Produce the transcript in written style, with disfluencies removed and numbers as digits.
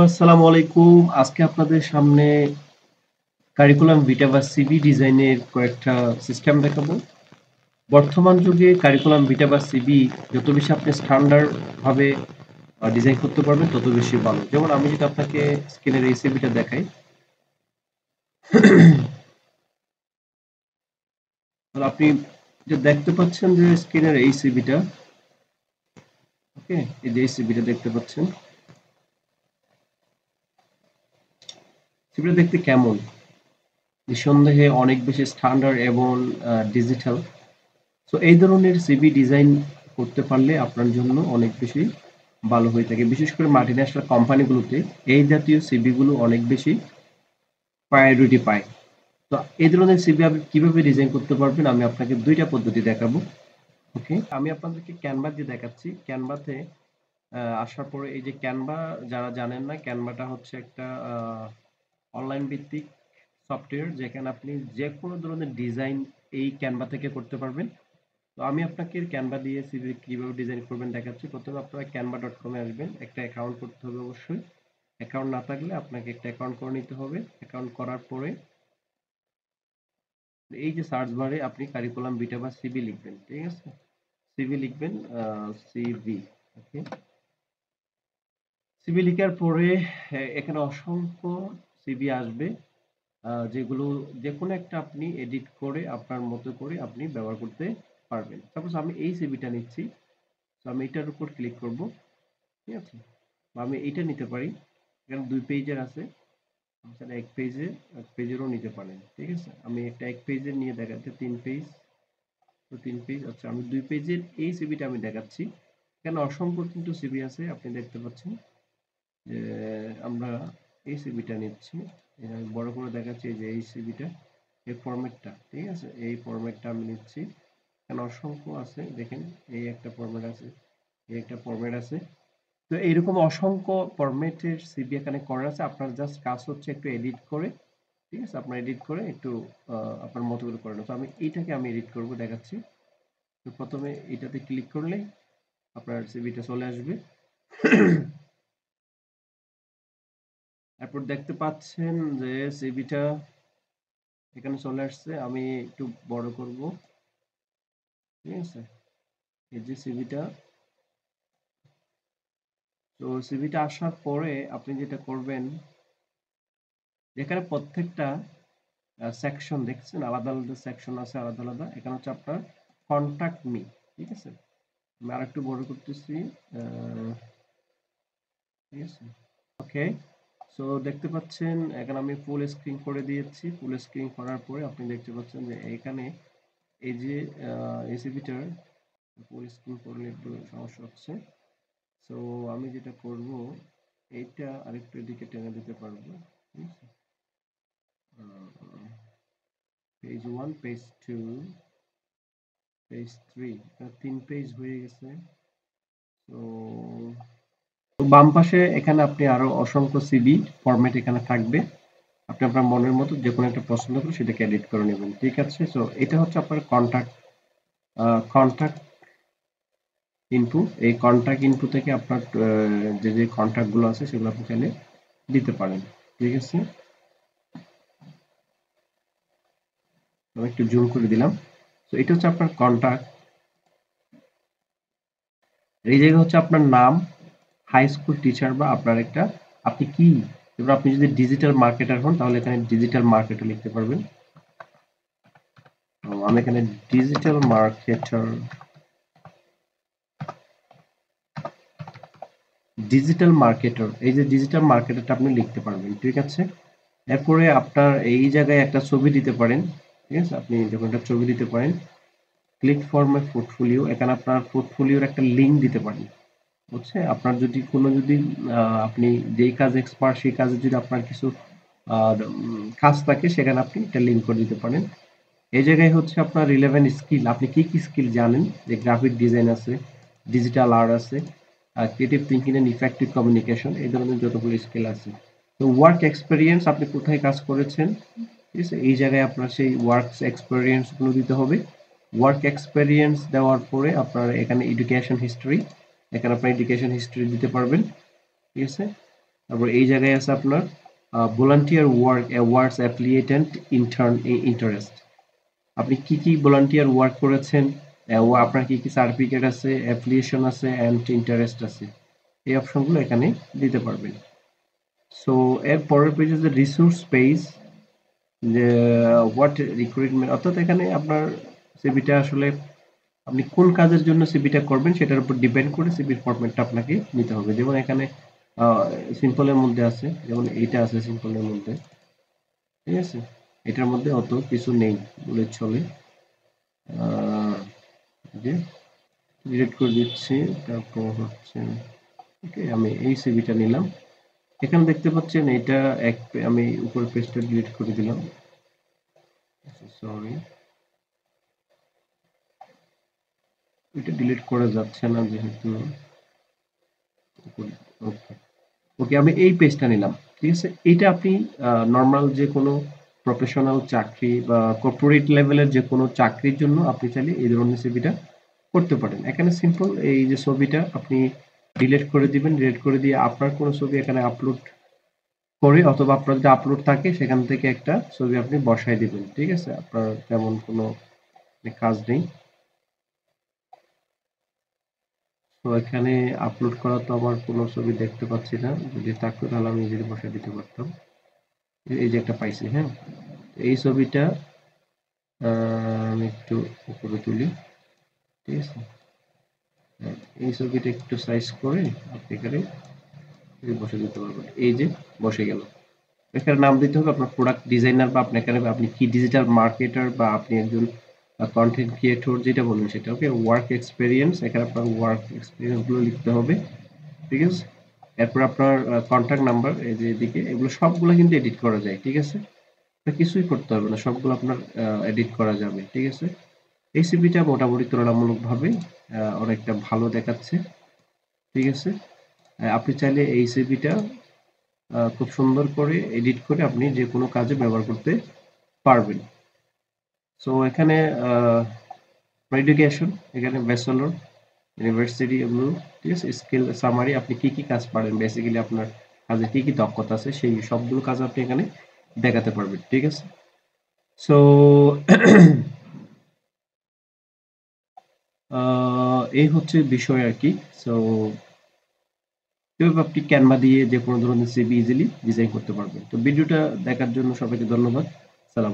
আসসালামু আলাইকুম। আজকে আপনাদের সামনে কারিকুলাম ভিটা বা সিভি ডিজাইনের কয়েকটা সিস্টেম দেখাবো। বর্তমান যুগে কারিকুলাম ভিটা বা সিভি যত বেশি আপনি স্ট্যান্ডার্ড ভাবে ডিজাইন করতে পারবেন তত বেশি ভালো। যেমন আমি যদি আপনাকে স্ক্রিনের এই সিভিটা দেখাই, তাহলে আপনি যে দেখতে পাচ্ছেন যে স্ক্রিনের এই সিভিটা, ওকে, এই যে এই সিভিটা দেখতে পাচ্ছেন, সিভিটা দেখতে কেমন? নিঃসন্দেহে অনেক বেশি স্ট্যান্ডার্ড এবং ডিজিটাল। তো এই ধরনের সিভি ডিজাইন করতে পারলে আপনার জন্য অনেক বেশি ভালো হয়ে থাকে। বিশেষ করে মাল্টিন্যাশনাল কোম্পানিগুলোতে এই জাতীয় সিভি গুলো অনেক বেশি প্রায়োরিটি পায়। তো এই ধরনের সিভি আপনি কিভাবে ডিজাইন করতে পারবেন আমি আপনাকে দুইটা পদ্ধতি দেখাবো। ওকে, আমি আপনাদেরকে ক্যানভা দিয়ে দেখাচ্ছি। ক্যানভাতে আসার পরে এই যে ক্যানভা, যারা জানেন না, ক্যানভাটা হচ্ছে একটা অনলাইন ভিত্তিক সফটওয়্যার যেখানে আপনি যে কোনো ধরনের ডিজাইন এই ক্যানভা থেকে করতে পারবেন। তো আমি আপনাকে ক্যানভা দিয়ে সিভি কিভাবে ডিজাইন করবেন দেখাচ্ছি। প্রথমে আপনারা canva.com এ আসবেন। একটা অ্যাকাউন্ট করতে হবে অবশ্যই। অ্যাকাউন্ট না থাকলে আপনাকে একটা অ্যাকাউন্ট করে নিতে হবে। অ্যাকাউন্ট করার পরে এই যে সার্চ বারে আপনি কারিকুলাম ভিটা বা সিভি লিখবেন, ঠিক আছে? সিভি লিখবেন, সিভি, ওকে। সিভি লিখার পরে এখানে অসংখ্য সিভি আসবে, যেগুলো যেকোনো একটা আপনি এডিট করে আপনার মতো করে আপনি ব্যবহার করতে পারবেন। সাপোজ আমি এই সিভিটা নিচ্ছি, তো আমি এটার উপর ক্লিক করব, ঠিক আছে? বা আমি এইটা নিতে পারি। এখানে ২ পেজের আছে। আপনি এক পেজেরও নিতে পারেন। ঠিক আছে? আমি একটা এক পেজের নিয়ে দেখাচ্ছি, ৩ পেজ। তো ৩ পেজ, আচ্ছা আমি ২ পেজের এই সিভিটা আমি দেখাচ্ছি। এখানে অসংখ্য কিন্তু সিভি আছে, আপনি দেখতে পাচ্ছেন যে আমরা এই সিভিটা নিচ্ছি। এটা আমি বড় করে দেখাচ্ছি, এই যে এই সিভিটা, এই ফরম্যাটটা, ঠিক আছে? এই ফরম্যাটটা আমি নিচ্ছি। এখানে অসংখ্য আছে, দেখেন এই একটা ফরম্যাট আছে, এই একটা ফরম্যাট আছে। তো এইরকম অসংখ্য ফরম্যাটের সিভি এখানে করা আছে। আপনার জাস্ট কাজ হচ্ছে একটু এডিট করে, ঠিক আছে? আপনার এডিট করে একটু আপনার মতো করে নেন। তো আমি এইটাকে আমি এডিট করব, দেখাচ্ছি। তো প্রথমে এটাতে ক্লিক করলে আপনার সিভিটা চলে আসবে। এরপর দেখতে পাচ্ছেন যে সিভিটা এখানে চলে আসছে। আমি একটু বড় করব, ঠিক আছে? এই যে সিভিটা, তো সিভিটা আসার পরে আপনি যেটা করবেন, এখানে প্রত্যেকটা সেকশন দেখছেন, আলাদা আলাদা সেকশন আছে, আলাদা আলাদা। এখানে হচ্ছে আপনার কন্টাক্ট মি, ঠিক আছে? আমি আরেকটু বড় করতেছি, ঠিক আছে? ওকে, সো দেখতে পাচ্ছেন এখানে আমি ফুল স্ক্রিন করে দিয়েছি। ফুল স্ক্রিন করার পরে আপনি দেখতে পাচ্ছেন যে এখানে এই যে এসিপিটার ফুল স্ক্রিন করলে একটু সমস্যা হচ্ছে। সো আমি যেটা করব, এইটা আরেকটু এদিকে টেনে দিতে পারবো, ঠিক আছে? পেজ 1, পেজ 2, পেজ 3, 3 পেজ হয়ে গেছে। তো বাম পাশে এখানে আপনি আরো অসংখ্য সিভি ফরম্যাট এখানে থাকবে। আপনি আপনার মনের মতো যে কোনো একটা পছন্দ করে সেটাকে এডিট করে নেবেন, ঠিক আছে? সো এটা হচ্ছে আপনার কন্টাক্ট ইনফো। এই কন্টাক্ট ইনফো থেকে আপনার যে কন্টাক্ট গুলো আছে সেগুলো আপনি চাইলে দিতে পারেন, ঠিক আছে? আমি একটু জুম করে দিলাম। তো এটা হচ্ছে আপনার কন্টাক্ট। এই জায়গা হচ্ছে আপনার নাম, হাই স্কুল টিচার, বা আপনার একটা, আপনি কি, এবার আপনি যদি ডিজিটাল মার্কেটার হন তাহলে এখানে ডিজিটাল মার্কেটার লিখতে পারবেন। আমি এখানে ডিজিটাল মার্কেটার, এই যে ডিজিটাল মার্কেটারটা আপনি লিখতে পারবেন, ঠিক আছে? এরপরে আপনার এই জায়গায় একটা ছবি দিতে পারেন, ঠিক আছে? আপনি যখন একটা ছবি দিতে পারেন, ক্লিক ফর মাই পোর্টফোলিও, এখানে আপনার পোর্টফোলিওর একটা লিঙ্ক দিতে পারেন, বুঝছে? আপনার যদি কোনো যদি আপনি যেই কাজ এক্সপার্ট সেই কাজে যদি আপনার কিছু কাজ থাকে সেখানে আপনি একটা লিঙ্ক করে দিতে পারেন। এই জায়গায় হচ্ছে আপনার রিলেভেন্ট স্কিল, আপনি কি কি স্কিল জানেন, যে গ্রাফিক ডিজাইন আছে, ডিজিটাল আর্ট আছে, creative thinking and effective communication, এই ধরনের যতগুলো স্কিল আছে। তো ওয়ার্ক এক্সপেরিয়েন্স, আপনি কোথায় কাজ করেছেন, ঠিক আছে? এই জায়গায় আপনার সেই ওয়ার্ক এক্সপেরিয়েন্স গুলো দিতে হবে। ওয়ার্ক এক্সপেরিয়েন্স দেওয়ার পরে আপনার এখানে এডুকেশন হিস্ট্রি, এখানে আপনার এডুকেশন হিস্ট্রি দিতে পারবেন, ঠিক আছে? তারপর এই জায়গায় আছে আপনার volunteer work awards affiliate and interest. আপনি কি কি ভলান্টিয়ার ওয়ার্ক করেছেন, আপনার কি কি সার্টিফিকেট আছে, অ্যাফিলিয়েশন আছে এন্ড ইন্টারেস্ট আছে, এই অপশনগুলো এখানে দিতে পারবেন। সো এর পরের পেজ আছে রিসোর্স পেজ, যে হোয়াট রিক্রুটমেন্ট, অর্থাৎ এখানে আপনার সিভিটা আসলে আপনি কোন কাজের জন্য সিভিটা করবেন সেটার উপর ডিপেন্ড করে সিভির ফরম্যাটটা আপনাকে নিতে হবে। যেমন এখানে সিম্পলের মধ্যে আছে, যেমন এইটা আছে সিম্পলের মধ্যে, ঠিক আছে, এটার মধ্যে অত কিছু নেই বলে চলে। যে ডিলিট করে দিচ্ছি, তারপর হচ্ছে ওকে আমি এই সিভিটা নিলাম। এখানে দেখতে পাচ্ছেন এটা আমি উপর পেজটা ডিলিট করে দিলাম, সরি এটা ডিলিট করা যাচ্ছে না যেহেতু। ওকে ওকে আমি এই পেজটা নিলাম, ঠিক আছে। এটা আপনি নর্মাল যে কোনো প্রফেশনাল চাকরি বা কর্পোরেট লেভেলের যে কোনো চাকরির জন্য আপনি চাইলে এই ধরনের সিভিটা করতে পারেন। এখানে সিম্পল এই যে ছবিটা আপনি ডিলিট করে দিবেন, ডিলিট করে দিয়ে আপনার কোনো ছবি এখানে আপলোড করে, অথবা আপনার যদি আপলোড থাকে সেখান থেকে একটা ছবি আপনি বসায় দিবেন, ঠিক আছে। আপনার তেমন কোনো কাজ নেই। তো এখানে আপলোড করা তো আমার কোনো ছবি দেখতে পাচ্ছি না, যদি থাকতো তাহলে আমি নিজেই বসায় দিতে পারতাম। এই যে একটা পাইছি, হ্যাঁ, এই ছবিটা আমি একটু উপরে তুলি, ঠিক আছে। এই ছবিটা একটু সাইজ করে আপনি এখানে বসে দিতে পারবেন, এই যে বসে গেল। এখানে নাম দিতে হবে আপনার প্রোডাক্ট ডিজাইনার, বা আপনি এখানে আপনি কি ডিজিটাল মার্কেটার, বা আপনি একজন কন্টেন্ট ক্রিয়েটর, যেটা বলবেন সেটা। ওকে, ওয়ার্ক এক্সপেরিয়েন্স, এখানে আপনার ওয়ার্ক এক্সপেরিয়েন্স গুলো লিখতে হবে, ঠিক আছে। এরপর আপনার কন্ট্যাক্ট নাম্বার, এই যে এদিকে, এগুলো সবগুলো কিন্তু এডিট করা যায়, ঠিক আছে। কিছুই করতে হবে না, সবগুলো আপনার এডিট করা যাবে, ঠিক আছে। এই সিভিটা মোটামুটি তুলনামূলকভাবে অনেকটা ভালো দেখাচ্ছে, ঠিক আছে। আপনি চাইলে এই সিভিটা খুব সুন্দর করে এডিট করে আপনি যে কোনো কাজে ব্যবহার করতে পারবেন। সো এখানে এডুকেশন, এখানে ব্যাচেলর, ইউনিভার্সিটি, এগুলো, ঠিক আছে। স্কিল সামারি, আপনি কি কি কাজ পারেন, বেসিক্যালি আপনার কাজে কি কি দক্ষতা আছে সেই সবগুলো কাজ আপনি এখানে দেখাতে পারবেন, ঠিক আছে। সো এই হচ্ছে বিষয় আর কি। সো কিভাবে আপনি ক্যানভা দিয়ে যে কোনো ধরনের সিভি ইজিলি ডিজাইন করতে পারবেন। তো ভিডিওটা দেখার জন্য সবাইকে ধন্যবাদ। সালাম।